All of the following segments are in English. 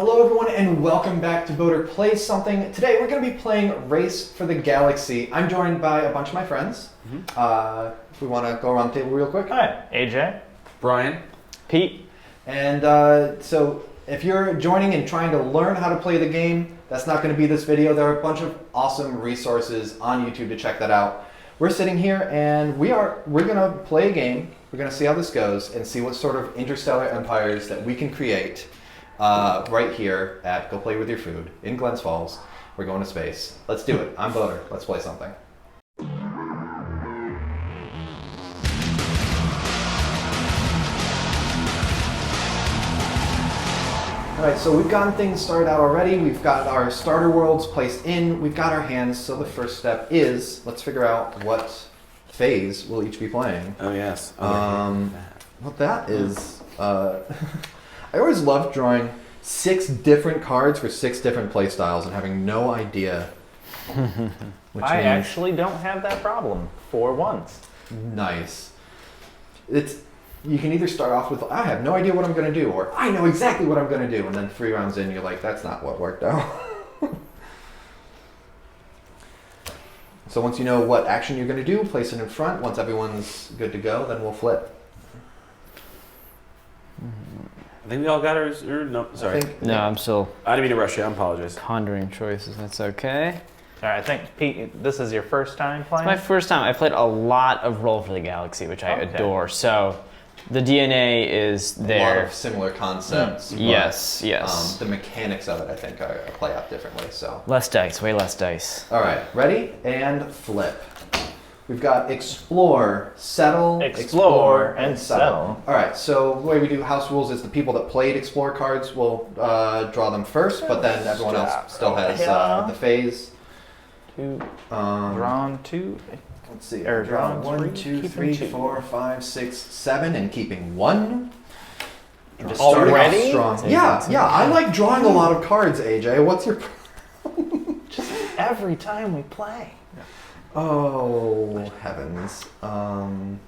Hello everyone and welcome back to Boater Plays Something. Today we're going to be playing Race for the Galaxy. I'm joined by a bunch of my friends. If we want to go around the table real quick. Hi, AJ. Brian. Pete. And so if you're joining and trying to learn how to play the game, that's not going to be this video. There are a bunch of awesome resources on YouTube to check that out. We're sitting here and we're going to play a game. We're going to see how this goes and see what sort of interstellar empires that we can create right here at Go Play With Your Food in Glens Falls. We're going to space. Let's do it. I'm Boater. Let's play something. Alright, so we've gotten things started out already. We've got our starter worlds placed in. We've got our hands. So the first step is, let's figure out what phase we'll each be playing. Oh, yes. What that is, I always loved drawing 6 different cards for 6 different play styles and having no idea. I actually don't have that problem for once. Nice. You can either start off with, I have no idea what I'm going to do, or I know exactly what I'm going to do, and then 3 rounds in, you're like, that's not what worked out. So once you know what action you're going to do, place it in front. Once everyone's good to go, then we'll flip. I think we all got ours. Or no, sorry. No, I'm still I didn't mean to rush you. I apologize. pondering choices. That's okay. All right, I think, Pete, this is your first time playing? It's my first time. I played a lot of Roll for the Galaxy, which I adore. So the DNA is there. A lot of similar concepts. But, yes, yes. The mechanics of it, I think, play out differently. So. Less dice, way less dice. All right, ready? And flip. We've got explore, settle, Explore, and settle. All right, so the way we do house rules is the people that played explore cards will draw them first, but then everyone else still has the phase. 2, drawn 2. Let's see. Or Draw drawn 1, 2, 3, 2. 4, 5, 6, 7, and keeping 1. And just Already? starting off strong. Yeah. I like drawing a lot of cards, AJ. What's your Just every time we play. Oh, heavens. And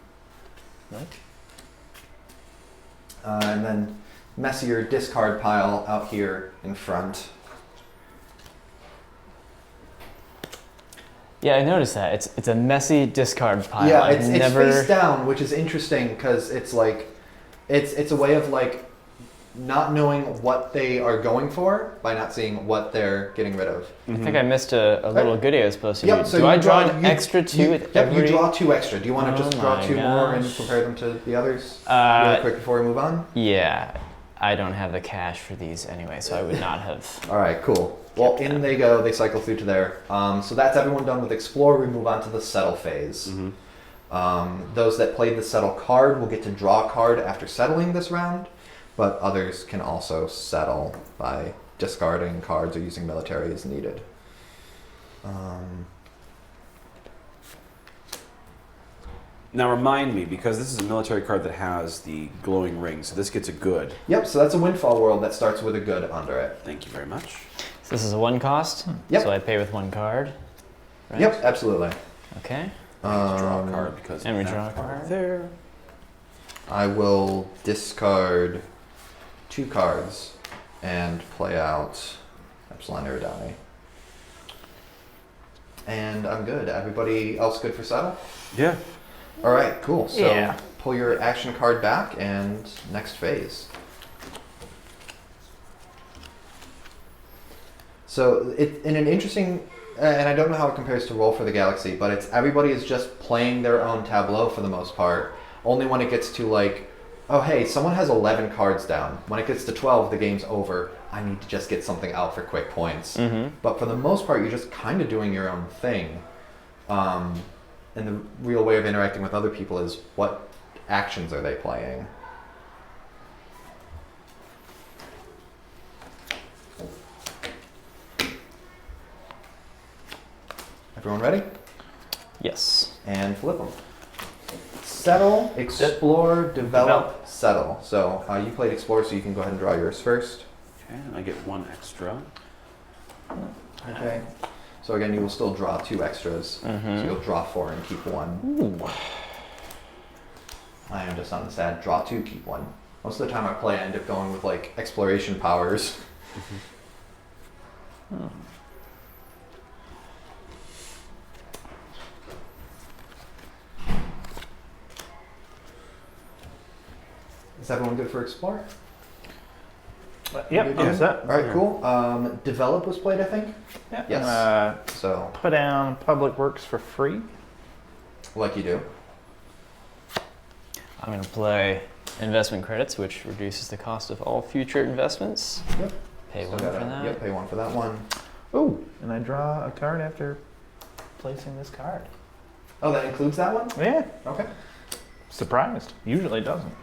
then messier discard pile out here in front. Yeah, I noticed that. It's a messy discard pile. Yeah, it's face down, which is interesting because it's like, it's a way of like not knowing what they are going for by not seeing what they're getting rid of. I think I missed a little goodie I was supposed to do. So do I draw an extra 2 with every... Yep, you draw 2 extra. Do you want to just draw 2 more and compare them to the others really quick before we move on? Yeah, I don't have the cash for these anyway, so I would not have... All right, cool. Well, in they go. They cycle through to there. So that's everyone done with explore. We move on to the settle phase. Those that played the settle card will get to draw a card after settling this round, but others can also settle by discarding cards or using military as needed. Now remind me, because this is a military card that has the glowing ring, so this gets a good. Yep, so that's a windfall world that starts with a good under it. Thank you very much. So this is a 1 cost? Yep. So I pay with 1 card? Right? Yep, absolutely. Okay. Draw a card because And we of draw that a card. there. I will discard 2 cards and play out Epsilon Iridani. And I'm good. Everybody else good for settle? Yeah. All right, cool. So Yeah. pull your action card back and next phase. So in an interesting, and I don't know how it compares to Roll for the Galaxy, but it's everybody is just playing their own tableau for the most part. Only when it gets to like, oh hey, someone has 11 cards down. When it gets to 12, the game's over. I need to just get something out for quick points. But for the most part, you're just kind of doing your own thing. And the real way of interacting with other people is what actions are they playing? Everyone ready? Yes. And flip them. Settle, explore, develop, settle. So you played explore, so you can go ahead and draw yours first. Okay, and I get 1 extra. Okay. So again, you will still draw 2 extras. So you'll draw 4 and keep 1. Ooh. I am just on the sad draw 2, keep 1. Most of the time I play, I end up going with like exploration powers Is everyone good for Explore? Yep, I'm set. All right, cool. Develop was played, I think? Yeah. Yes. So, put down Public Works for free. like you do. I'm going to play investment credits, which reduces the cost of all future investments. Yep. Pay So one for that. Yep, pay one for that one. Ooh, and I draw a card after placing this card. Oh, that includes that one? Yeah, Okay. surprised. Usually it doesn't.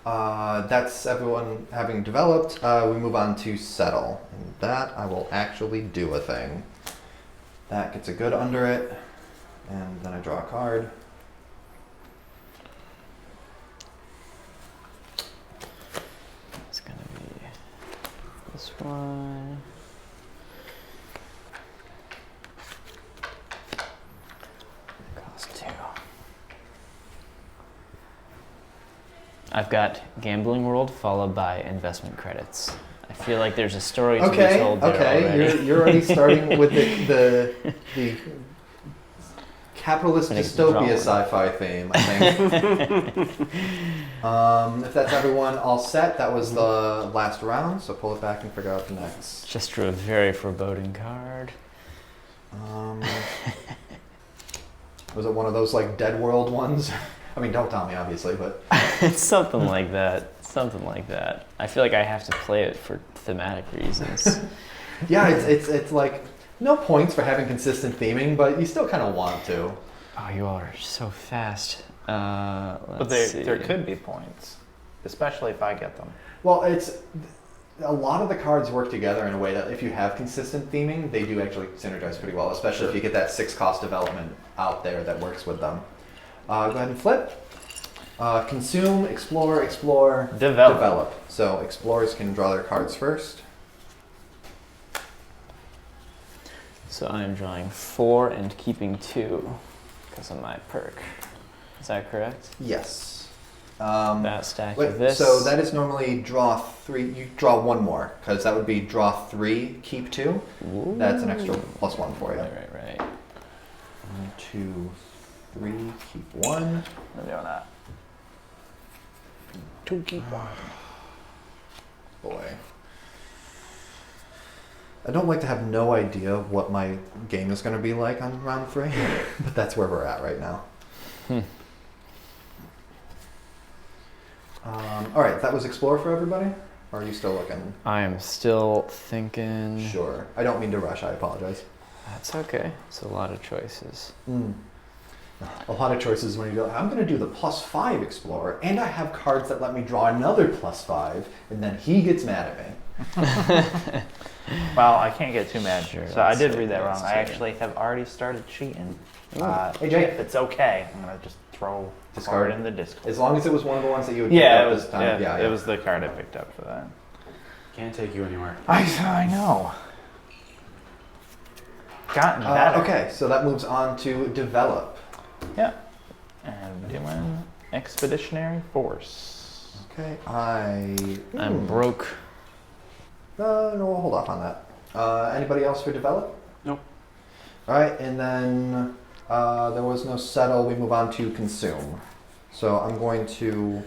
That's everyone having developed. We move on to settle. And that I will actually do a thing. That gets a good under it. And then I draw a card. It's going to be this one. Cost 2. I've got Gambling World followed by investment credits. I feel like there's a story to be told there already. You're already starting with the capitalist dystopia sci-fi theme, I think. If that's everyone all set, that was the last round, so pull it back and figure out the next. Just drew a very foreboding card. Was it one of those like Dead World ones? I mean, don't tell me, obviously, but It's something like that. Something like that. I feel like I have to play it for thematic reasons. yeah, it's like no points for having consistent theming, but you still kind of want to. Oh, you all are so fast. But there could be points, especially if I get them. Well, it's a lot of the cards work together in a way that if you have consistent theming, they do actually synergize pretty well, especially if you get that 6-cost development out there that works with them. Go ahead and flip. Consume, explore, develop. So explorers can draw their cards first. So I am drawing 4 and keeping 2 because of my perk. Is that correct? Yes. That stack of this. So that is normally draw 3. You draw 1 more because that would be draw 3, keep 2. Ooh. That's an extra +1 for you. Right. 1, 2, 3, keep 1. I'm doing that. 2 keep 1. Boy. I don't like to have no idea what my game is going to be like on round 3, but that's where we're at right now. All right, that was explore for everybody? Or are you still looking? I am still thinking. Sure. I don't mean to rush, I apologize. That's okay. It's a lot of choices. A lot of choices when you go, I'm going to do the +5 explorer, and I have cards that let me draw another +5, and then he gets mad at me. Well, I can't get too mad. Sure, So I did that's read that it, wrong. that's I it. actually have already started cheating. Hey, Jay. If it's okay, I'm going to just throw Discard. card in the discard. As long as it was one of the ones that you would Yeah, pick it up was, this time. yeah, it was the card I picked up for that. Can't take you anywhere. I know. Gotten better. Okay, so that moves on to develop. Yeah. And doing Expeditionary Force. Okay, I'm broke. No, we'll hold off on that. Anybody else for develop? Nope. All right, and then there was no settle. We move on to consume. So I'm going to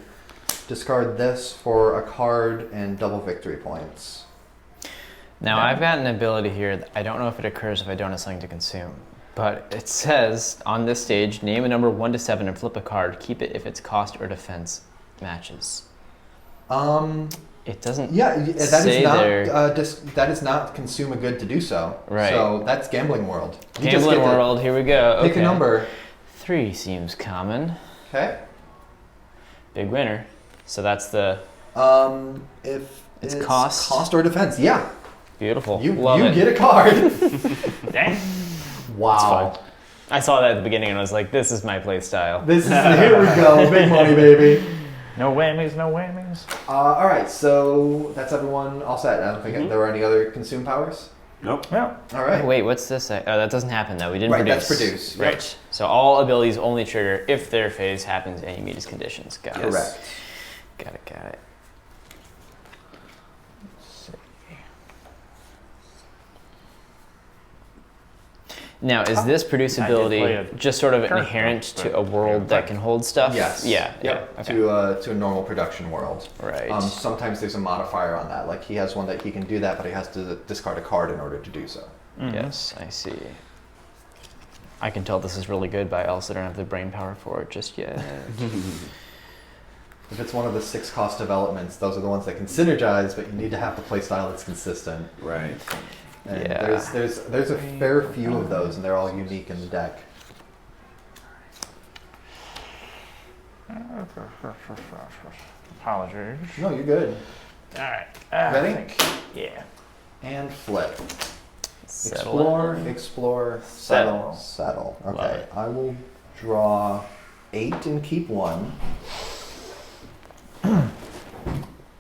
discard this for a card and double victory points. Now, I've got an ability here that I don't know if it occurs if I don't have something to consume. But it says on this stage, name a number 1 to 7 and flip a card. Keep it if its cost or defense matches. It doesn't. Yeah, that say is not there. that is not consume a good to do so. Right. So that's gambling world. You just Gambling get to World, here we go. Pick Okay. a number. 3 seems common. Okay. Big winner. So that's the If It's cost? cost or defense, yeah. beautiful. You Love it. get a card. Dang. Wow. fun. I saw that at the beginning and I was like, this is my play style. This is here we go, big money, baby. No whammies, no whammies. All right, so that's everyone all set. I don't think there were any other consume powers. Nope. Well, All right. Wait, what's this? Oh, that doesn't happen though. We didn't Right, produce. that's produce. Right. So all abilities only trigger if their phase happens and you meet its conditions. Got it. Correct. Got it. Now, is this produce I did play ability a just sort of turret, inherent though, to but- a world that can hold stuff? Yes. Yeah. Yep. Yeah. Okay. To a normal production world. Right. Sometimes there's a modifier on that. Like he has one that he can do that, but he has to discard a card in order to do so. Yes, I see. I can tell this is really good, but I also don't have the brain power for it just yet. If it's one of the 6 cost developments, those are the ones that can synergize, but you need to have the playstyle that's consistent. Right. And Yeah. there's a fair few of those, and they're all unique in the deck. Apologies. No, you're good. All right. Ready? Yeah. And flip. Settle it. Explore, Settle. settle. Love Okay, it. I will draw 8 and keep 1.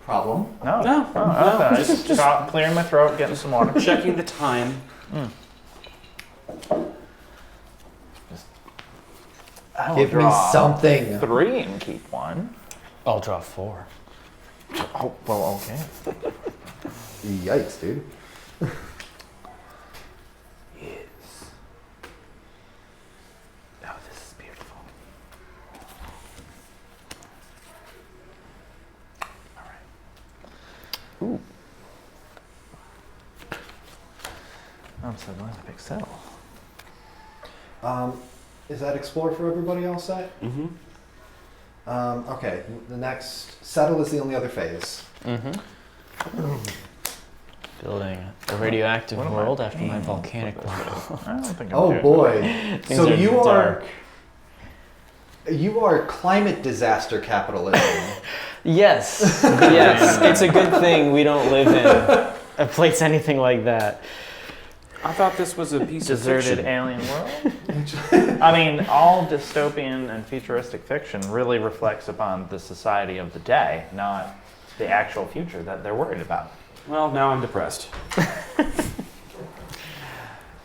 Problem. No. No. I just clearing my throat, getting some water. Checking the time. I will Give me draw something. 3 and keep 1. I'll draw 4. Oh, well, okay. Yikes, dude. Yes. Oh, this is beautiful. All right. Ooh. I'm so glad to pick settle. Is that explore for everybody all set? Mm-hmm. Okay, the next settle is the only other phase. Building a radioactive What am I world after my paying volcanic for this? world. I don't think I'm Oh doing boy. Things So are you dark. are climate disaster capitalism. Yes, yes. It's a good thing we don't live in a place anything like that. I thought this was a piece of Deserted fiction. alien world? I mean, all dystopian and futuristic fiction really reflects upon the society of the day, not the actual future that they're worried about. Well, now I'm depressed.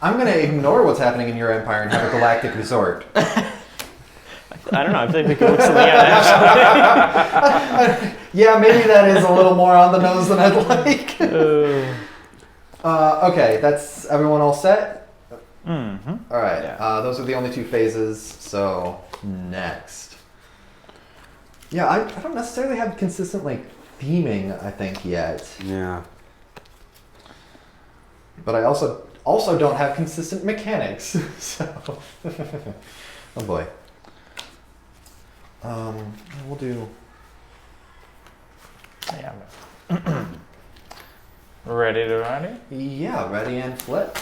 I'm gonna ignore what's happening in your empire and have a galactic resort. I don't know. I think we could look something out. Actually. Yeah, maybe that is a little more on the nose than I'd like. Okay, that's everyone all set? Mm-hmm. All right, Yeah. those are the only 2 phases, so next. Yeah, I don't necessarily have consistent, like, theming, I think, yet. Yeah. But I also don't have consistent mechanics, so... Oh boy. We'll do... Yeah. Ready to ready? Yeah, ready and flip.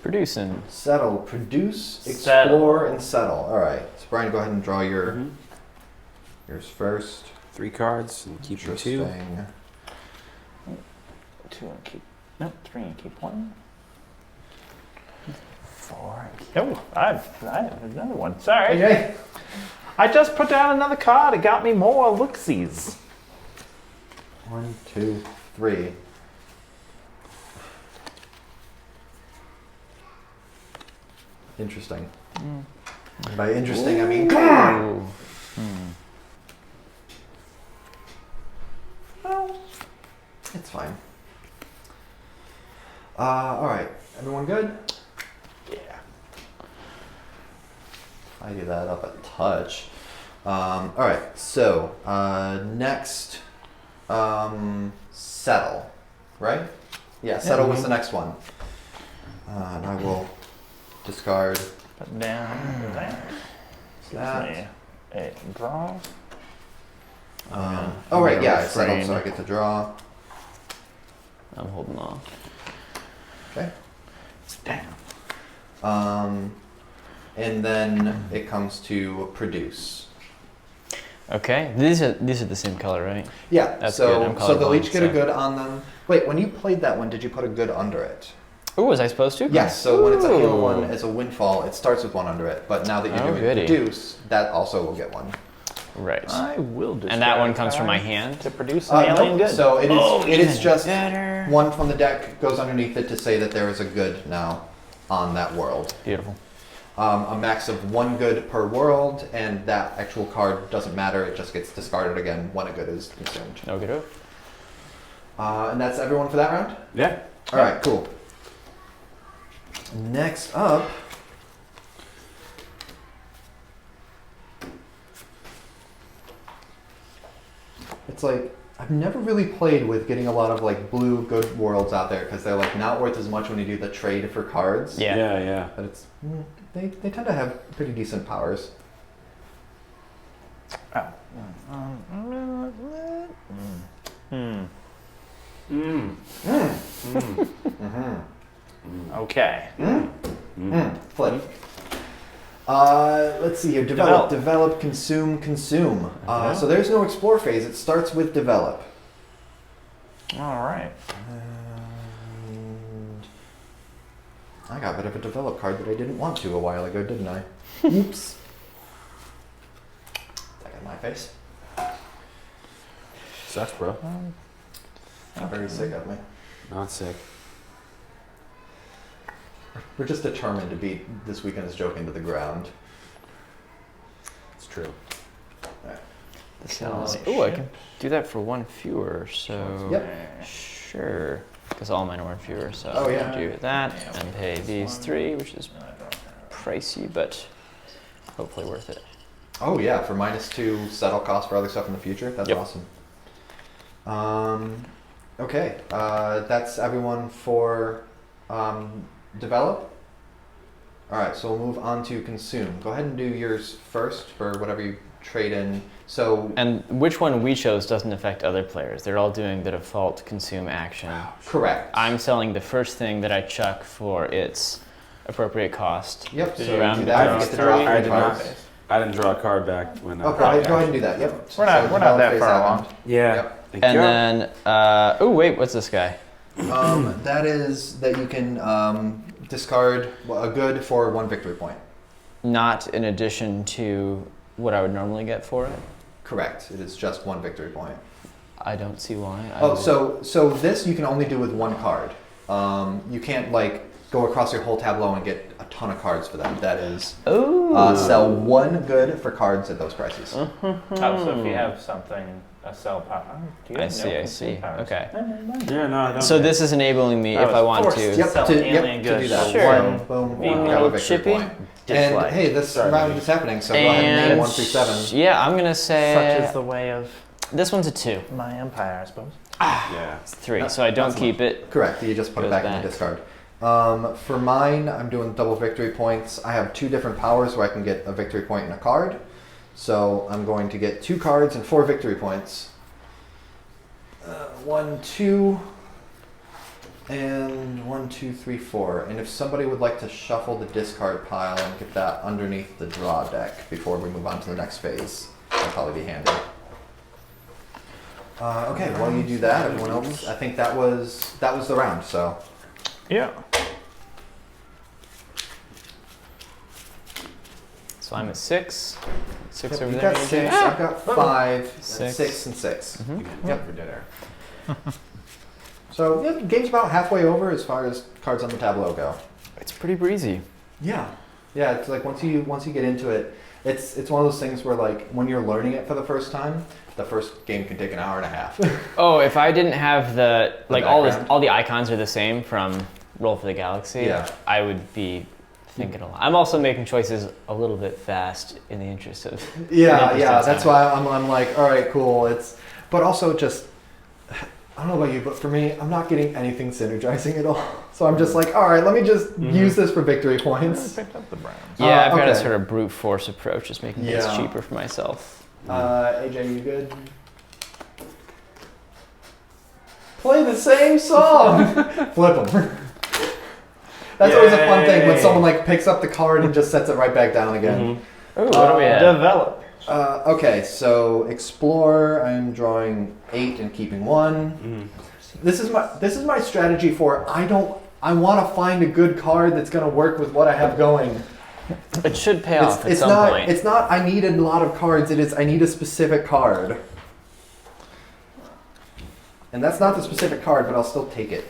Producing. Settle, produce, Settle. explore, and settle. All right, so Brian, go ahead and draw your Mhm. yours first. 3 cards and keep your 2. Interesting. 2 and keep. Nope, 3 and keep 1. 4 and keep. Oh, I have another one. Sorry. Okay. I just put down another card. It got me more looksies. 1, 2, 3. Interesting. By interesting, I mean. Ooh. Well, it's fine. All right, everyone good? Yeah. I do that up a touch. All right, so next, settle, right? Yeah, settle was the next one. And I will discard Put down that. that. A draw. Oh right, gonna yeah, I settled, refrain. so I get to draw. I'm holding off. Okay. Down. And then it comes to produce. Okay, these are the same color, right? Yeah, That's so good, I'm so they'll colorblind, each get a so- good on them. Wait, when you played that one, did you put a good under it? Oh, was I supposed to? Yes, so when it's a hero Ooh. one, it's a windfall, it starts with 1 under it, but now that you're Oh, doing goody. produce, that also will get 1. Right. I will discard And that one comes from my cards hand? to produce an No, alien good. so it is Oh, it is even just better. 1 from the deck goes underneath it to say that there is a good now on that world. Beautiful. A max of 1 good per world, and that actual card doesn't matter, it just gets discarded again when a good is consumed. Okay. And that's everyone for that round? Yeah. Alright, cool. Next up, It's like I've never really played with getting a lot of like blue good worlds out there because they're like not worth as much when you do the trade for cards. Yeah. Yeah. But it's they tend to have pretty decent powers. Okay. Flip. Let's see here. Develop, consume. So there's no explore phase. It starts with develop. All right. And I got rid of a develop card that I didn't want to a while ago, didn't I? Oops. That got my face. Sucks, bro. Very sick of me. Not sick. We're just determined to beat this weekend's joke into the ground. It's true. Oh, I can do that for one fewer, so Yep. sure. Because all mine are one fewer, so Oh, yeah. I'll do that and pay these 3, which is pricey, but hopefully worth it. Oh yeah, for -2 settle cost for other stuff in the future. That's Yep. awesome. Okay, that's everyone for develop. All right, so we'll move on to consume. Go ahead and do yours first for whatever you trade in. So And which one we chose doesn't affect other players. They're all doing the default consume action. correct. I'm selling the first thing that I chuck for its appropriate cost. Yep. Did So you you round do it that. down? You get to draw I 3 did cards. not. I didn't draw a card back when. Oh, go ahead and do that. Yep. We're not develop that phase far happened. along. Yeah. Yep. Thank And you. then, oh wait, what's this guy? That is that you can discard a good for 1 victory point. Not in addition to what I would normally get for it. Correct. It is just 1 victory point. I don't see why. Oh, so this you can only do with 1 card. You can't like go across your whole tableau and get a ton of cards for them. That is sell 1 good for cards at those prices. Oh, so if you have something, a sell power. Do you I have see, no I see. consume powers? Okay. Yeah, no, I don't. So this is enabling me, I if I was want forced. to, Yep, Sell to alien do goods that. for Sure. Boom, boom, Being you a got a little victory chippy. point. Dislike. And hey, this Sorry, round buddy. is happening, so go ahead and name 1 through 7. Yeah, I'm gonna say Such is the way of this one's a 2. my empire, I suppose. Yeah. It's 3, so I don't That's keep it. Correct. You just put it Goes back in back. the discard. For mine, I'm doing double victory points. I have 2 different powers where I can get a victory point and a card. So I'm going to get 2 cards and 4 victory points. 1, 2, and 1, 2, 3, 4. And if somebody would like to shuffle the discard pile and get that underneath the draw deck before we move on to the next phase, that'd probably be handy. Okay, while you do that, everyone else, I think that was the round. So Yeah. So I'm at 6. 6 yep, over you there, got 6. AJ. I've got 5, 6. 6, and 6. Mhm. Yep. For dinner. So yeah, the game's about halfway over as far as cards on the tableau go. It's pretty breezy. Yeah, yeah. It's like once you get into it, it's one of those things where like when you're learning it for the first time, the first game can take an hour and a half. Oh, if I didn't have the like all background? all the icons are the same from Roll for the Galaxy, Yeah. I would be thinking a lot. I'm also making choices a little bit fast in the interest of Yeah, in the yeah. interest of That's time. why I'm like, all right, cool. But also just, I don't know about you, but for me, I'm not getting anything synergizing at all. So I'm just like, all right, let me just use this for victory I points. picked up the Browns. Yeah, I've got a okay. sort of brute force approach, just making things Yeah. cheaper for myself. AJ, you good? Play the same song. Flip them. That's always a fun thing when someone like picks up the card and just sets it right back down again. Ooh, what do we have? Develop. Okay, so explore. I'm drawing 8 and keeping 1. This is my strategy for I want to find a good card that's going to work with what I have going. It should pay off at It's some not point. it's not I need a lot of cards. It is I need a specific card. And that's not the specific card, but I'll still take it.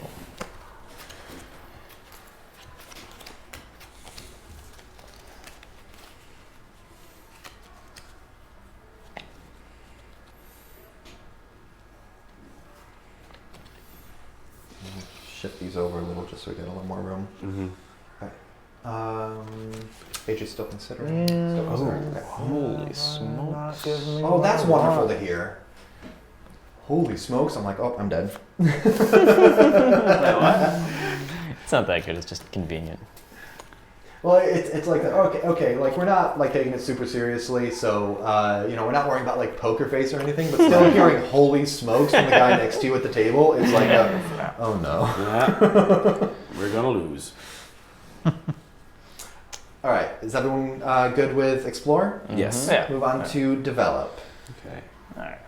Shift these over a little just so we get a little more room. AJ's still considering. Still considering. Okay. Holy smokes. Oh, that's wonderful to hear. holy smokes, I'm like, oh, I'm dead. It's not that good. It's just convenient. Well, it's like, okay, like we're not like taking it super seriously, so, we're not worrying about like poker face or anything, but still hearing holy smokes from the guy next to you at the table is like, oh no. Yeah. We're gonna lose. All right, is everyone good with explore? Yes. Yeah. Move on to develop. Okay. All right.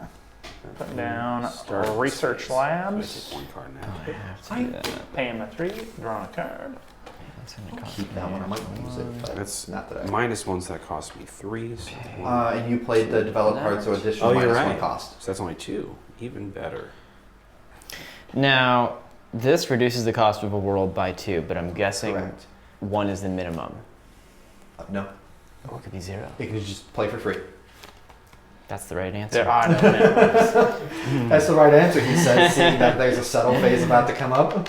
Put down Start with research space. I'm gonna labs. take one card now. I have to do that. Paying my 3, drawing a card. That's gonna cost Keep that me one. I might use it, but That's not today. -1, so that cost me 3. So, And you played the develop card, so additional oh, you're -1 right. cost. So that's only 2. Even better. Now, this reduces the cost of a world by 2, but I'm guessing Correct. 1 is the minimum. No, Or it could be 0. you can just play for free. That's the right answer. There are no minimums. That's the right answer, he says, seeing that there's a settle phase about to come up.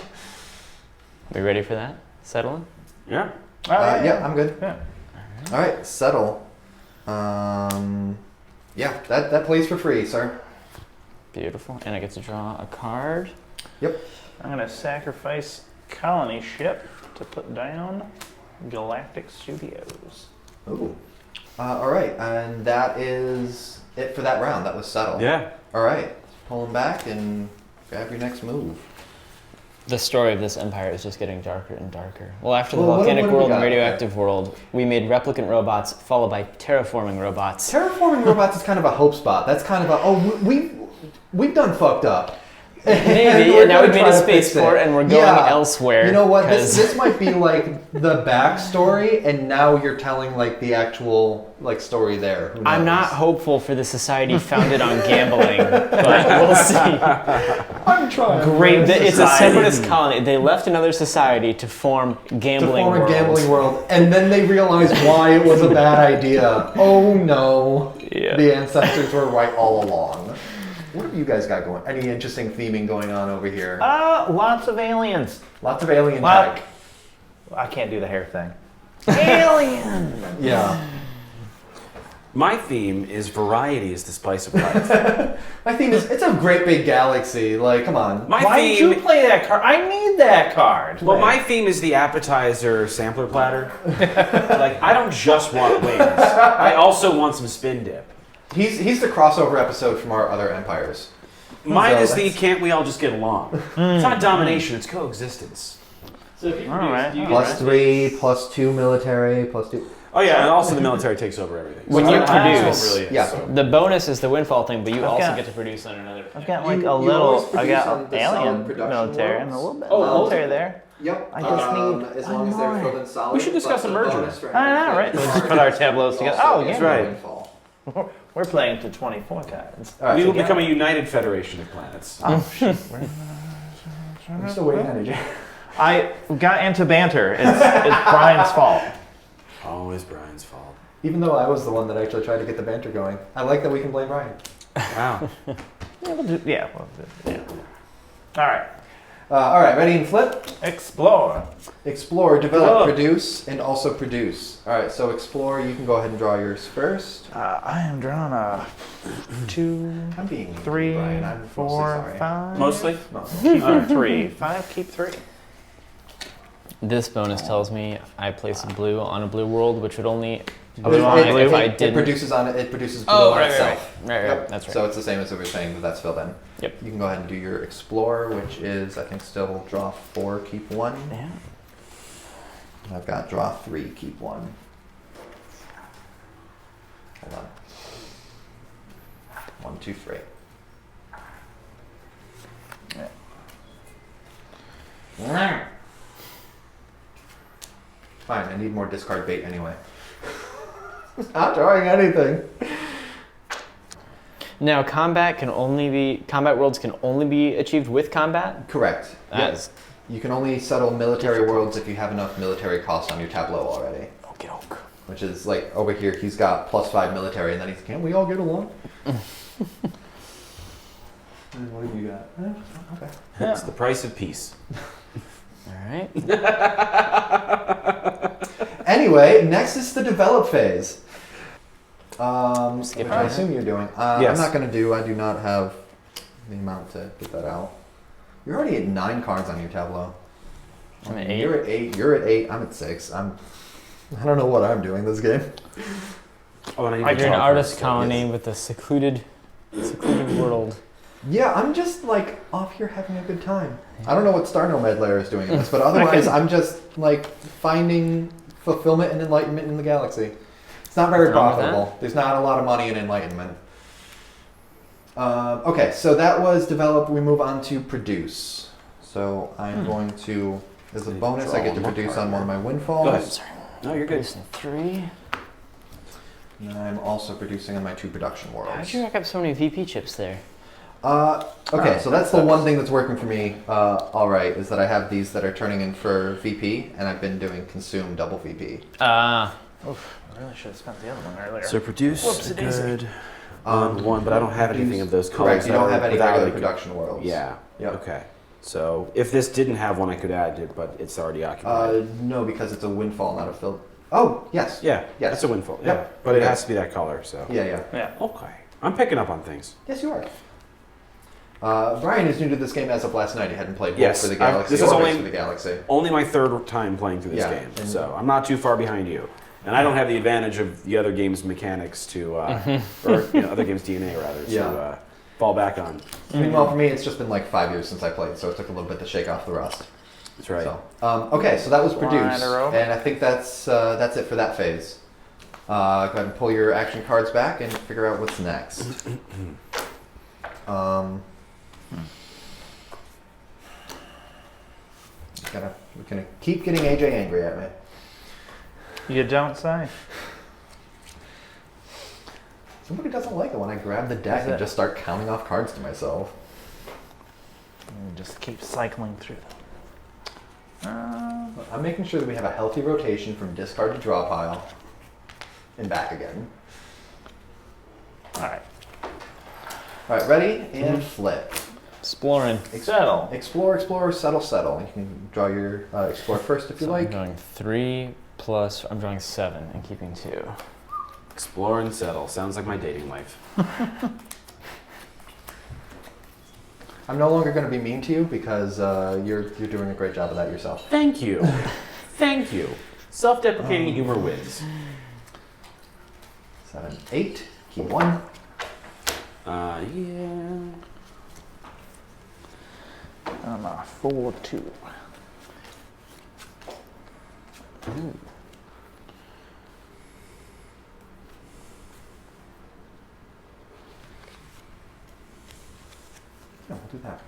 We ready for that? Settling? Yeah. Yeah, I'm good. Yeah. All right, settle. Yeah, that plays for free, sir. Beautiful. And I get to draw a card. I'm going to sacrifice colony ship to put down Galactic Studios. Ooh. All right, and that is it for that round. That was settle. Yeah. All right, pull him back and grab your next move. The story of this empire is just getting darker and darker. Well, after the Well, what volcanic have we world and got? radioactive world, we made replicant robots followed by terraforming robots. Terraforming robots is kind of a hope spot. That's kind of a we've done fucked up. Maybe, we're and now gonna we've made try a to fix spaceport it. and we're going elsewhere. You know what? 'cause- This might be like the backstory, and now you're telling like the actual like story there. Who I'm knows? not hopeful for the society founded on gambling, but we'll see. I'm trying. Great, it's a Society. separatist colony. They left another society to form To gambling form a world. gambling world, and then they realized why it was a bad idea. Oh no! Yeah. The ancestors were right all along. What have you guys got going? Any interesting theming going on over here? Lots of aliens. Lots of alien Lot- tech. I can't do the hair thing. Alien! Yeah. My theme is variety is the spice of life. My theme is it's a great big galaxy. Like, come on. My Why theme. did you play that card? I need that card. Well, my theme is the appetizer sampler platter. Like, I don't just want wings. I also want some spin dip. He's the crossover episode from our other empires. Mine So is the that's- can't we all just get along? It's not domination, it's coexistence. So if you All produce, right. do you Plus get 3, plus 2 military, plus 2. Oh yeah, and also the military takes over everything. When So you I don't know produce- what really is, Yeah. so. The bonus is the windfall thing, but you I've also got- get to produce on another. I've got like You- a you little. always I produce on got the solid alien production military and a worlds. little bit Oh, military there. Yep. I just need as one long as they're more. filled in solid. We should discuss but a the merger. bonus for I know, anything right? We'll is just put our tableaus also together. Oh, is yeah. That's right. windfall. We're playing to 24 cards. All right, We so will become a united federation of planets. Oh shit! I'm still waiting on you. I got into banter. It's Brian's fault. Always Brian's fault. Even though I was the one that actually tried to get the banter going. I like that we can blame Bryan. Wow. Yeah, we'll do. Yeah. All right. All right, ready and flip? Explore. Explore, develop, Develop. produce, and also produce. All right, so explore, you can go ahead and draw yours first. I am drawing a 2, I'm being mean to you, 3, Bryan. I'm mostly 4, sorry. 5. Mostly? Keep 3. 5. Keep 3. This bonus tells me I place a blue on a blue world, which would only Blue apply on blue? if I It didn't. produces on it produces blue Oh, on right, right, itself. right. Yep. That's right. So it's the same as we were saying that's filled in. Yep. You can go ahead and do your explore, which is I think still draw 4, keep 1. Yeah. I've got draw 3, keep 1. Hold on. 1, 2, 3. Fine, I need more discard bait anyway. Not drawing anything. Now, combat worlds can only be achieved with combat. Correct. As You can only settle military worlds if you have enough military cost on your tableau already. okay, okay. Which is like over here, he's got +5 military, and then he's, can't we all get along? And what have you got? Okay. It's the price of peace. All right. Anyway, next is the develop phase. Skip Which I ahead. assume you're doing. Yes. I'm not going to do. I do not have the amount to get that out. You're already at 9 cards on your tableau. I'm at 8. You're at 8. You're at 8. I'm at 6. I don't know what I'm doing this game. Oh, and I need to You're an talk artist first. colony with a secluded world. Yeah, I'm just like off here having a good time. I don't know what Star Nomad Lair is doing in this, but otherwise I'm just like finding fulfillment and enlightenment in the galaxy. It's not very What's wrong with profitable. There's not a lot of money in enlightenment. Okay, so that was develop. We move on to produce. So I'm going to, as a bonus, I get to produce on one of my windfalls. Go ahead. No, you're good. Producing 3. And then I'm also producing on my 2 production How'd worlds. you rack up so many VP chips there? Okay, so that's the one thing that's working for me. All right, is that I have these that are turning in for VP, and I've been doing consume double VP. Oof, I really should have spent the other one earlier. So produce Whoopsie-daisy. good on one, but I don't have anything of those colors. Correct. You don't that have are any without regular a- production worlds. Yeah. Yep. Okay. So if this didn't have one, I could add it, but it's already occupied. No, because it's a windfall, not a fill. Oh, yes. Yeah. Yes. That's a windfall. Yep. Yeah. But it Yeah. has to be that color. So. Yeah, yeah. Yeah. Okay. I'm picking up on things. Yes, you are. Bryan is new to this game as of last night. He hadn't played Yes, for the I've- Galaxy this is or only- Race for the Galaxy. Only my 3rd time playing through this Yeah, game, and- so I'm not too far behind you. And I don't have the advantage of the other game's mechanics to, or other game's DNA rather, to Yeah. fall back on. Meanwhile, for me, it's just been like 5 years since I played, so it took a little bit to shake off the rust. That's right. So, okay, so that was produce, Slide her over. and I think that's it for that phase. Go ahead and pull your action cards back and figure out what's next. We're gonna keep getting AJ angry at me. You don't say. Somebody doesn't like it when I grab the deck Is and it? just start counting off cards to myself. And just keep cycling through them. I'm making sure that we have a healthy rotation from discard to draw pile and back again. Alright. All right, ready and flip. Exploring. Settle. Explore, explore, settle, settle. You can draw your explore first if you So like. I'm drawing 3 plus, I'm drawing 7 and keeping 2. Explore and settle. Sounds like my dating life. I'm no longer going to be mean to you because you're doing a great job of that yourself. Thank you. Thank you. Self-deprecating humor wins. 7, 8. Keep 1. Yeah. I'm a 4-2. Ooh. Yeah, we'll do that.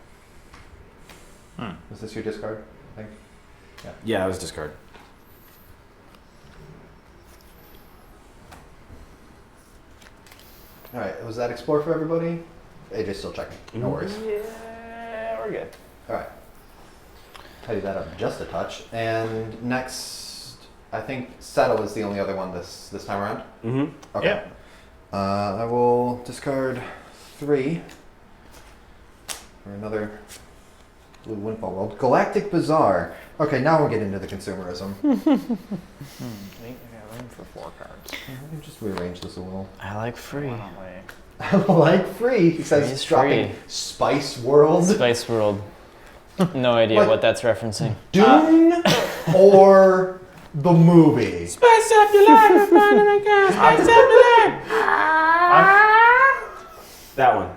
Hmm. Was this your discard? I think. Yeah, it was discard. All right. Was that explore for everybody? AJ's still checking. No worries. Yeah, we're good. All right. Tidy that up just a touch. And next, I think settle is the only other one this time around. Mm-hmm. Okay. Yeah. I will discard 3 for another blue windfall world. Galactic Bazaar. Okay, now we'll get into the consumerism. I think we got room for 4 cards. Let me just rearrange this a little. I like free. Why don't we? Like free. He says is dropping free. Spice World. Spice World. No idea what that's referencing. Dune or the movie? Spice up your life, spice up your life. That one.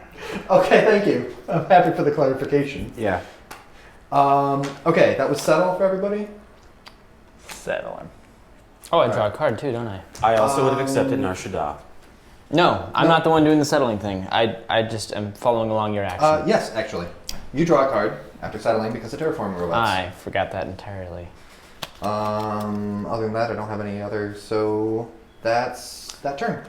Okay, thank you. I'm happy for the clarification. Yeah. Okay, that was settle for everybody? Settling. Oh, I draw a card too, don't I? I also would have accepted Nar Shaddaa. No, I'm not the one doing the settling thing. I just am following along your action. Yes, actually. You draw a card after settling because of terraforming robots. I forgot that entirely. Other than that, I don't have any others, so that's that turn.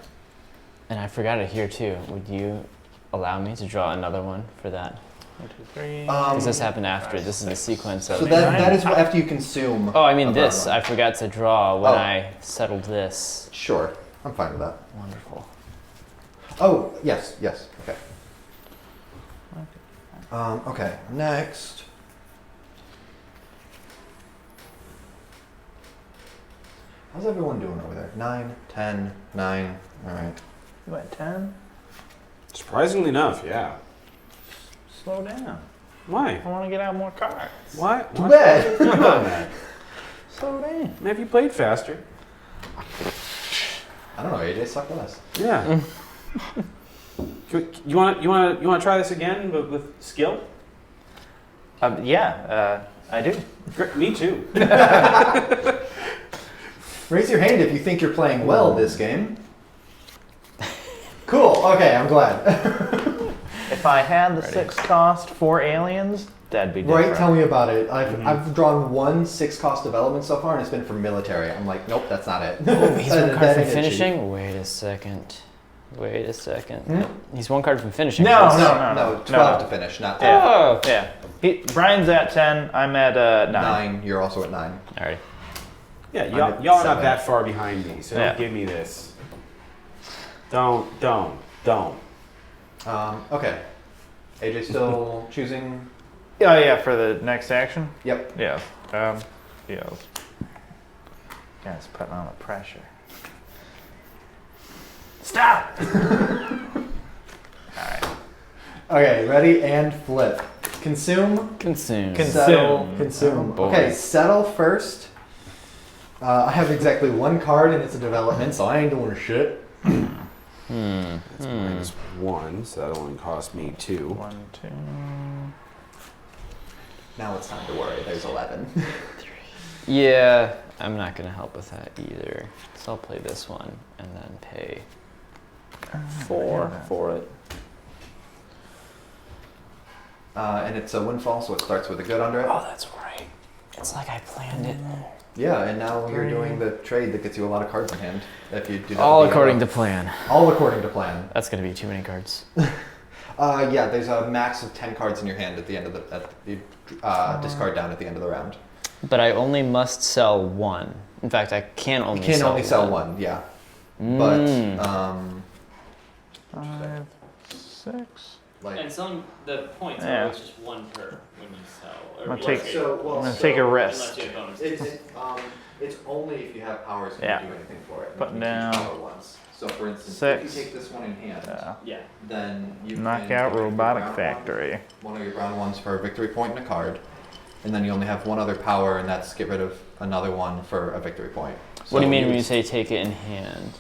And I forgot it here too. Would you allow me to draw another one for that? 1, 2, 3. Because this happened after. This is the sequence of. So that is after you consume. Oh, I mean a this. brown I one. forgot to draw when Oh. I settled this. Sure, I'm fine with that. Wonderful. Oh, yes, okay. Okay, next. How's everyone doing over there? 9, 10, 9. All right. You went 10? Surprisingly enough, yeah. Slow down. Why? I want to get out more cards. Why? Too bad. Come on, man. Slow down. Have you played faster? I don't know. AJ sucked less. Yeah. You want to try this again, but with skill? Yeah, I do. Great. Me too. Raise your hand if you think you're playing well this game. Cool. Okay, I'm glad. If I had the 6 cost for aliens, that'd be different. Right, tell me about it. I've drawn 1 6-cost development so far, and it's been for military. I'm like, nope, that's not it. He's one card from ain't it, finishing? Wait a second. Nope. He's 1 card from finishing. No, That's- No, 12 to finish, not 10. Oh! Yeah. Brian's at 10. I'm at 9. 9, you're also at 9. Alright. Yeah, I'm y'all at are not 7. that far behind me, so Yeah. don't give me this. Don't. Okay. AJ still choosing? Oh, yeah, for the next action? Yep. Yeah. Yeah. Guys, putting on the pressure. Stop! Alright. Okay, ready and flip. Consume. Consume. Settle. Consume. Consume. Oh, boy. Okay, settle first. I have exactly 1 card and it's a development, so I ain't doing shit. That's -1, so that'll only cost me 2. 1, 2. Now it's time to worry. There's 11. Yeah, I'm not gonna help with that either. So I'll play this one and then pay 4 for it. And it's a windfall, so it starts with a good under it. Oh, that's right. It's like I planned it. Yeah, and now you're doing the trade that gets you a lot of cards in hand. If you do that All with the according to other- plan. All according to plan. That's gonna be too many cards. Yeah, there's a max of 10 cards in your hand at the end of you discard down at the end of the round. But I only must sell 1. In fact, I can only You can sell only sell 1, yeah. But 5, 6. like some the points Yeah. always just 1 per when you sell. I'm gonna take- so, well, I'm gonna so take a risk. it's only if you have powers you Yeah. can do anything for it. Put You down choose power once. So for instance, 6. if you take this one in hand, Yeah. then you Knock can out take your Robotic brown Factory. One of your brown ones for a victory point and a card. And then you only have 1 other power, and that's get rid of another one for a victory point. What do you mean So when you say take it in hand?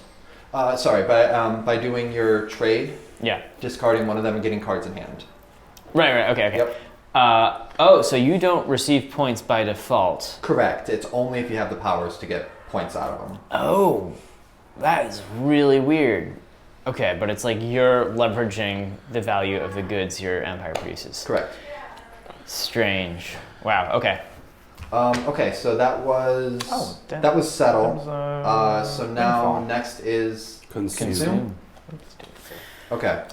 Sorry, by doing your trade, Yeah. discarding one of them and getting cards in hand. Right, okay. Yep. So you don't receive points by default. Correct. It's only if you have the powers to get points out of them. Oh, that is really weird. Okay, but it's like you're leveraging the value of the goods your empire produces. Correct. Strange. Wow, okay. Okay, so that was damn. that was settle. That was, So now windfall. next is Consume. okay.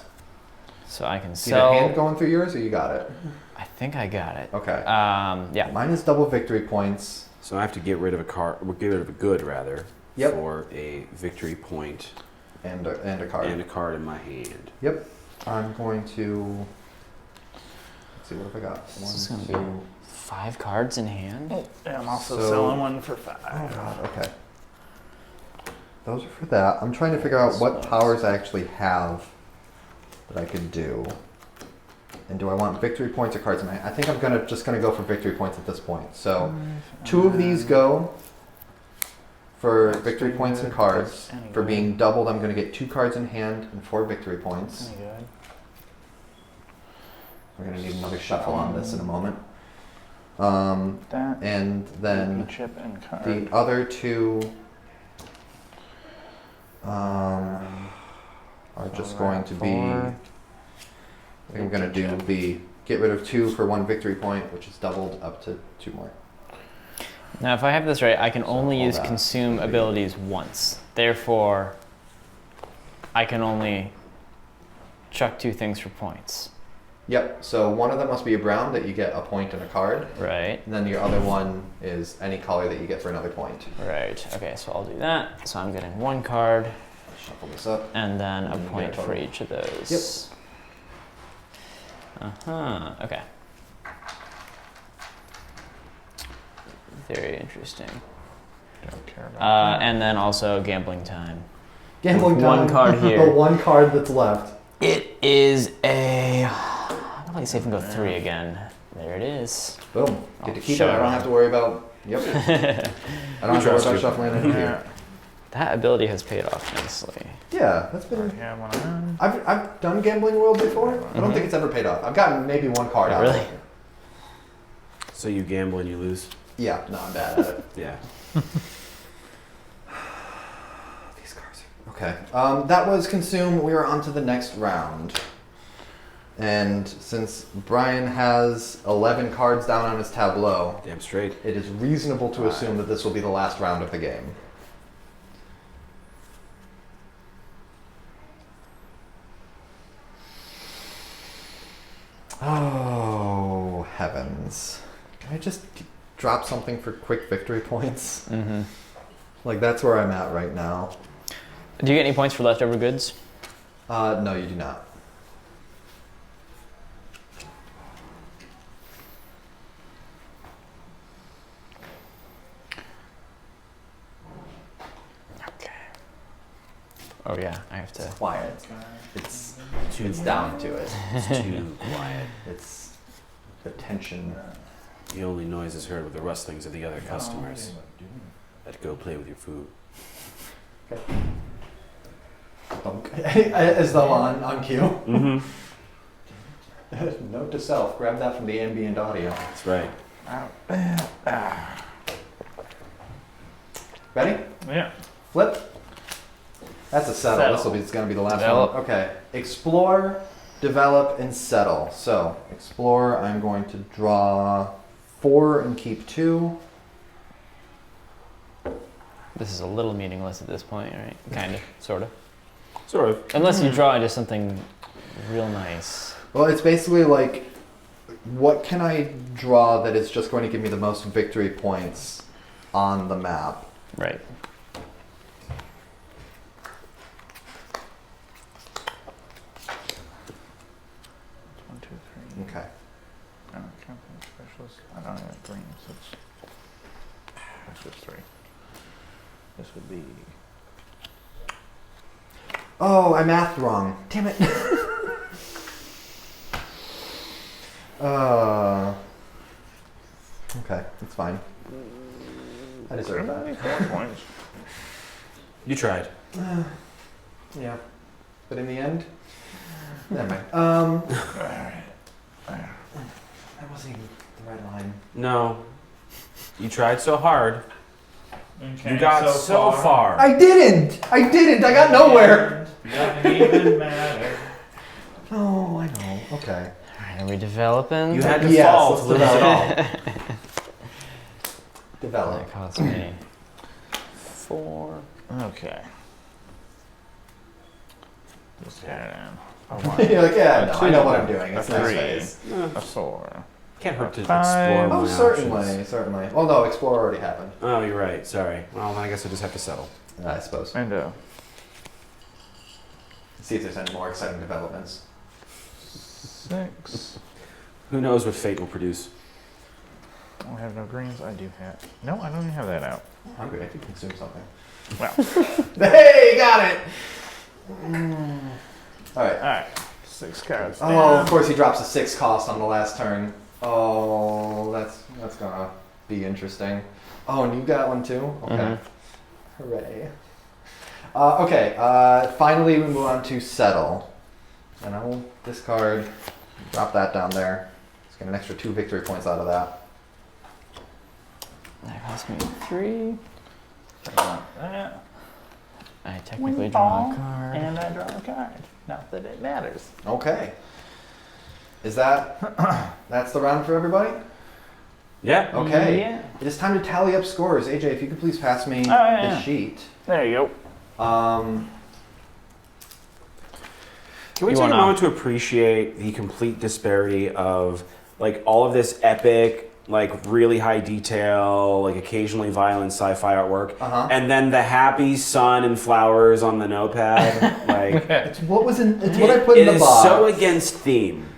So I can See that hand sell. going through yours, or you got it? I think I got it. Okay. Yeah. Mine is double victory points. So I have to get rid of a card, or get rid of a good rather, Yep. for a victory point And a card. and a card in my hand. Yep. I'm going to. Let's see what have I got. This is gonna be 5 cards in hand. Yeah, I'm also So- selling one for 5. Oh god. Okay. Those are for that. I'm trying to figure out what powers I actually have that I could do. And do I want victory points or cards in my hand? I think I'm just gonna go for victory points at this point. So 2 of these go for victory points and cards. Any For good. being doubled, I'm gonna get 2 cards in hand and 4 victory points. Any good? We're gonna need another shuffle on this in a moment. That. And then Chip and card. the other 2 are just going to be. I think I'm gonna do the get rid of 2 for 1 victory point, which is doubled up to 2 more. Now, if I have this right, I can only all use that consume would be- abilities once. Therefore, I can only chuck 2 things for points. Yep. So one of them must be a brown that you get a point and a card, Right? and then your other one is any color that you get for another point. Right. Okay, so I'll do that. So I'm getting 1 card Shuffle this up. and then a And you point get a for total. each of those. Okay. Very interesting. Don't care about And then also gambling time. Gambling With one time, card here. The 1 card that's left. It is a. I'm gonna play Please see if we can go 3 again. There it is. Boom. Get to keep it. shove I it don't on. have to worry about. Yep. I don't have to worry about shuffling it in here. That ability has paid off nicely. Yeah, that's been. Yeah, one of them. I've done Gambling World before. I don't think it's ever paid off. I've gotten maybe 1 card out. Really? Of it. So you gamble and you lose? Yeah, no, I'm bad at it. Yeah. These cards. Okay. That was Consume. We are on to the next round. And since Bryan has 11 cards down on his tableau, Damn straight. it is reasonable to assume that this will be the last round of the game. Oh, heavens. Can I just drop something for quick victory points? Mm-hmm. Like, that's where I'm at right now. Do you get any points for leftover goods? No, you do not. Okay. Oh yeah, I have to. Quiet. It's Too down to it. It's too quiet. It's the tension. The only noise is heard with the rustlings of the other customers that go play with your food. As though on cue. Mm-hmm. Note to self, grab that from the ambient audio. That's right. Ready? Yeah. Flip. That's a settle. Settle. It's gonna be the last Develop. one. Okay. Explore, develop, and settle. So, explore, I'm going to draw 4 and keep 2. This is a little meaningless at this point, right? Kind of, sort of. Sort of. Unless you draw into something real nice. Well, it's basically like, what can I draw that is just going to give me the most victory points on the map? Right. One, two, three. Okay. I don't count the specialist. I don't have green, so that's just 3. This would be. Oh, I mathed wrong. Damn it. Okay, that's fine. I deserve that. 4 points. You tried. Yeah. But in the end, never mind. That wasn't even the right line. No. You tried so hard. Okay, You got so far. I didn't! I got nowhere! Doesn't even matter. Oh, I know. Okay. Alright, are we developing? You had to Yes, fall let's to lose it all. Develop. That cost me 4. Okay. Just get it in. You're like, yeah, A no, I 2, know what I'm doing. It's a next 3, phase. a 4. Can't hurt to Five. explore Oh, my certainly, options. certainly. Well, no, Explorer already happened, Oh, you're right. Sorry. Well, then I guess I just have to settle. I suppose. And See if there's any more exciting developments. 6. Who knows what fate will produce? I have no greens. I do have. No, I don't even have that out. I'm hungry. I could consume something. Well, Hey, got it! All right. alright. 6 cards. Oh, down. of course he drops a 6 cost on the last turn. Oh, that's gonna be interesting. Oh, and you got one too? Okay. Hooray. Okay, finally we move on to settle. And I will discard, drop that down there. Let's get an extra 2 victory points out of that. That cost me 3. That. I technically draw Windfall, a card. And I draw a card. Not that it matters. Okay. Is that's the round for everybody? Yeah. Okay. Yeah. It is time to tally up scores. AJ, if you could please pass me yeah. the sheet. There you Um, Can we You take a wanna- moment to appreciate the complete disparity of like all of this epic, like really high detail, like occasionally violent sci-fi artwork, Uh-huh. and then the happy sun and flowers on the notepad? Like it's what I put in it the is box. so against theme.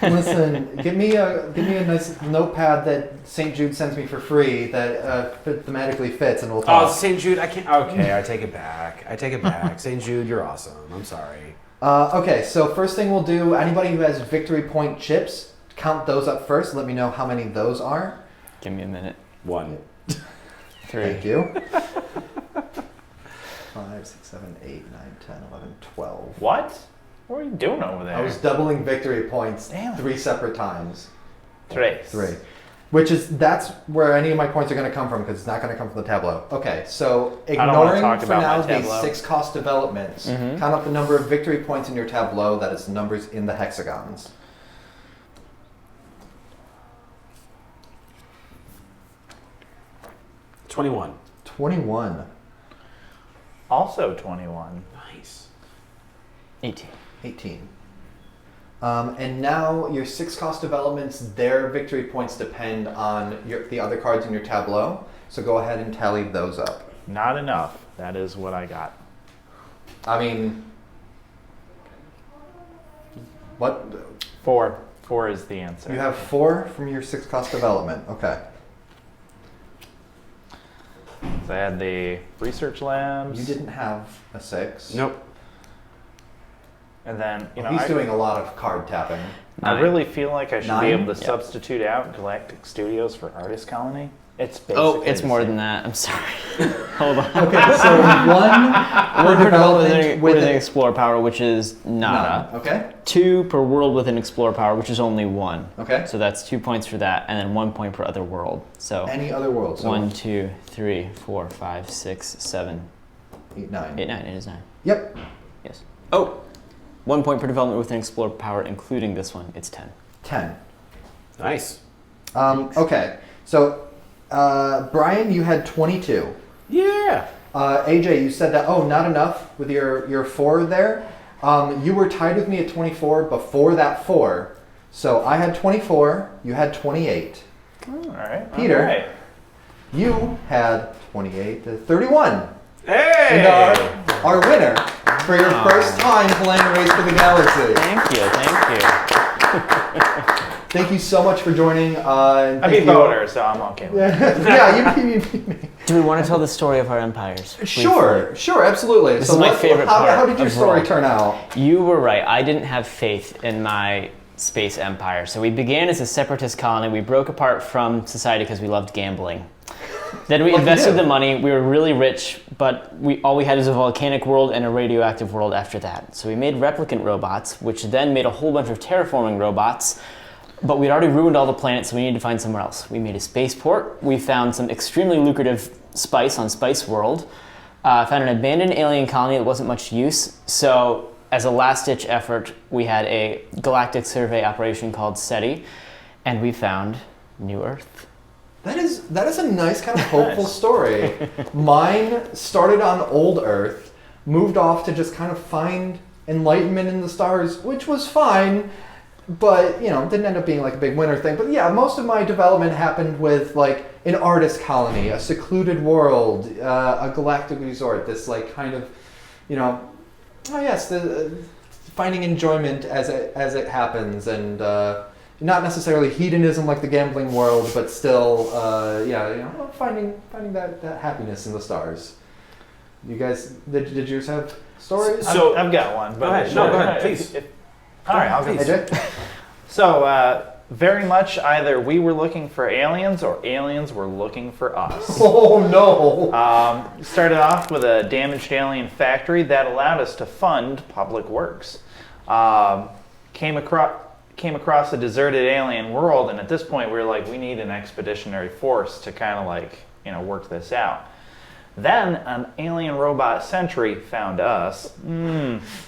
Listen, give me a nice notepad that St. Jude sends me for free that thematically fits, and we'll Oh, talk. St. Jude, I can't. Okay, I take it back. I take it back. St. Jude, you're awesome. I'm sorry. Okay, so first thing we'll do, anybody who has victory point chips, count those up first. Let me know how many those are. Give me a minute. 1. 3. Thank you. 5, 6, 7, 8, 9, 10, 11, 12. What? What are you doing over there? I was doubling victory points Damn. 3 separate times. 3. 3. That's where any of my points are going to come from, because it's not going to come from the tableau. Okay, so don't wanna ignoring talk for about now my these tableau. 6 cost developments, Mhm. count up the number of victory points in your tableau. That is the numbers in the hexagons. 21. 21. Also 21. Nice. 18. 18. And now your 6 cost developments, their victory points depend on the other cards in your tableau. So go ahead and tally those up. Not enough. That is what I got. I mean, what? 4. 4 is the answer. You have 4 from your 6 cost development. Okay. So I had the research labs. You didn't have a 6. Nope. And then, you know, He's doing a lot of card tapping. I 9. really feel like I should 9? be able to Yep. substitute out Galactic Studios for Artist Colony. It's basically Oh, it's the more same. than that. I'm sorry. Hold on. Okay, so 1 per development with with an an Explore power, which is nada. Okay. 2 per world with an Explore power, which is only 1. Okay. So that's 2 points for that, and then 1 point per other world. So Any other world? So 1, 2, 3, 4, 5, 6, 7, 8, 9. 8, 9. It is 9. Yep. Yes. Oh! 1 point per development with an Explore power, including this one. It's 10. 10. Nice. Okay. So, Bryan, you had 22. Yeah. AJ, you said that, not enough with your 4 there. You were tied with me at 24 before that 4. So I had 24, you had 28. All right. Peter. All right. You had 28 to 31. Hey! And our winner for your first time playing Race to the Galaxy. Thank you, thank you. Thank you so much for joining. I beat Boner, so I'm okay with it. Yeah, you beat me. Do we want to tell the story of our empires? Sure, absolutely. This is my favorite how part did your of story Roll. turn out? You were right. I didn't have faith in my space empire. So we began as a separatist colony. We broke apart from society because we loved gambling. Then we Like you invested do. the money. We were really rich, but all we had was a volcanic world and a radioactive world after that. So we made replicant robots, which then made a whole bunch of terraforming robots. But we'd already ruined all the planets, so we needed to find somewhere else. We made a spaceport. We found some extremely lucrative spice on Spice World. Found an abandoned alien colony that wasn't much use. So as a last-ditch effort, we had a galactic survey operation called SETI, and we found New Earth. That is a nice kind of hopeful story. Mine started on Old Earth, moved off to just kind of find enlightenment in the stars, which was fine, but didn't end up being like a big winner thing. But yeah, most of my development happened with like an artist colony, a secluded world, a galactic resort. This like kind of, finding enjoyment as it happens, and not necessarily hedonism like the gambling world, but still, finding that happiness in the stars. You guys, did yours have stories? So- I've got one. But Go ahead. No, go ahead, please. All right, I'll go. AJ? So, very much either we were looking for aliens or aliens were looking for us. Oh no! Started off with a damaged alien factory that allowed us to fund public works. Came across a deserted alien world, and at this point we were like, we need an expeditionary force to kind of work this out. Then an alien robot sentry found us.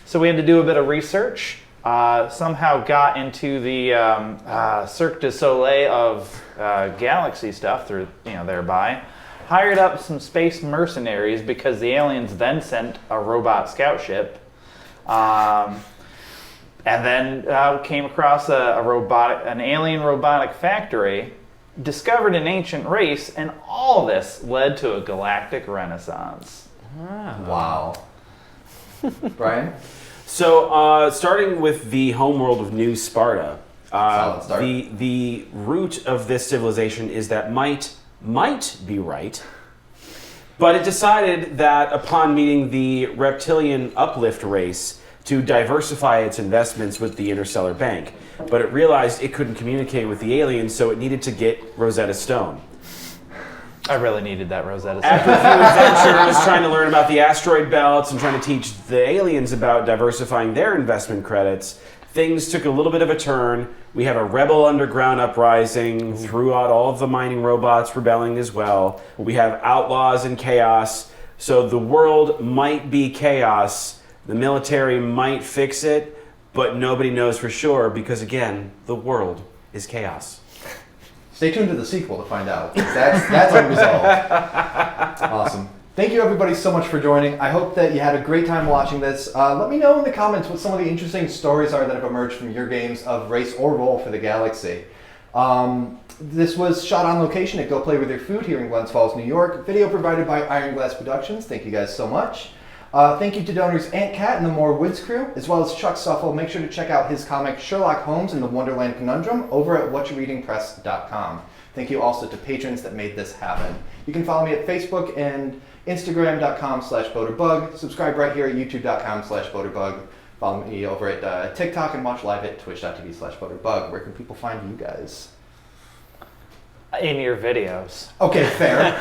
So we had to do a bit of research. Somehow got into the Cirque du Soleil of galaxy stuff through thereby. Hired up some space mercenaries because the aliens then sent a robot scout ship. And then came across an alien robotic factory, discovered an ancient race, and all this led to a galactic renaissance. Wow. Bryan? So, starting with the homeworld of New Sparta, Solid start. the root of this civilization is that might be right, but it decided that upon meeting the reptilian uplift race to diversify its investments with the Interstellar Bank. But it realized it couldn't communicate with the aliens, so it needed to get Rosetta Stone. I really needed that Rosetta Stone. After a few adventures trying to learn about the asteroid belts and trying to teach the aliens about diversifying their investment credits, things took a little bit of a turn. We have a rebel underground uprising throughout all of the mining robots rebelling as well. We have outlaws and chaos. So the world might be chaos. The military might fix it, but nobody knows for sure because, again, the world is chaos. Stay tuned to the sequel to find out. That's unresolved. Awesome. Thank you everybody so much for joining. I hope that you had a great time watching this. Let me know in the comments what some of the interesting stories are that have emerged from your games of Race or Roll for the Galaxy. This was shot on location at Go Play With Your Food here in Glens Falls, New York. Video provided by IronGlass Productions. Thank you guys so much. Thank you to donors Aunt Cat and the More Woods crew, as well as Chuck Suffel. Make sure to check out his comic Sherlock Holmes and the Wonderland Conundrum over at whatyoureadingpress.com. Thank you also to patrons that made this happen. You can follow me at Facebook and Instagram.com/BoaterBug. Subscribe right here at YouTube.com/BoaterBug. Follow me over at TikTok and watch live at Twitch.tv/BoaterBug. Where can people find you guys? In your videos. Okay, fair.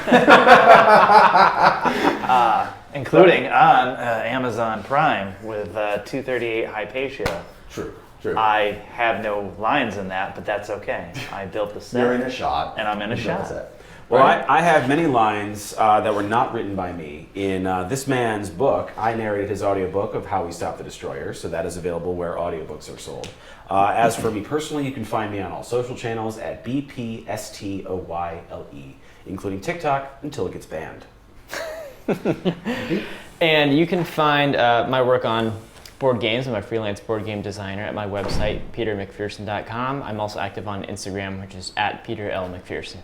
Including on Amazon Prime with 238 Hypatia. True. I have no lines in that, but that's okay. I built the set. You're in a shot. And I'm in a shot. Well, I have many lines that were not written by me. In this man's book, I narrated his audiobook of How We Stop the Destroyer, so that is available where audiobooks are sold. As for me personally, you can find me on all social channels at BPSTOYLE, including TikTok until it gets banned. And you can find my work on board games. I'm a freelance board game designer at my website, petermcpherson.com. I'm also active on Instagram, which is at Peter L. McPherson.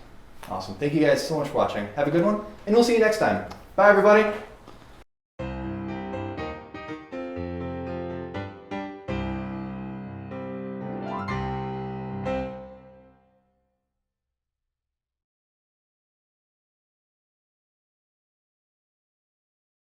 Awesome. Thank you guys so much for watching. Have a good one, and we'll see you next time. Bye, everybody.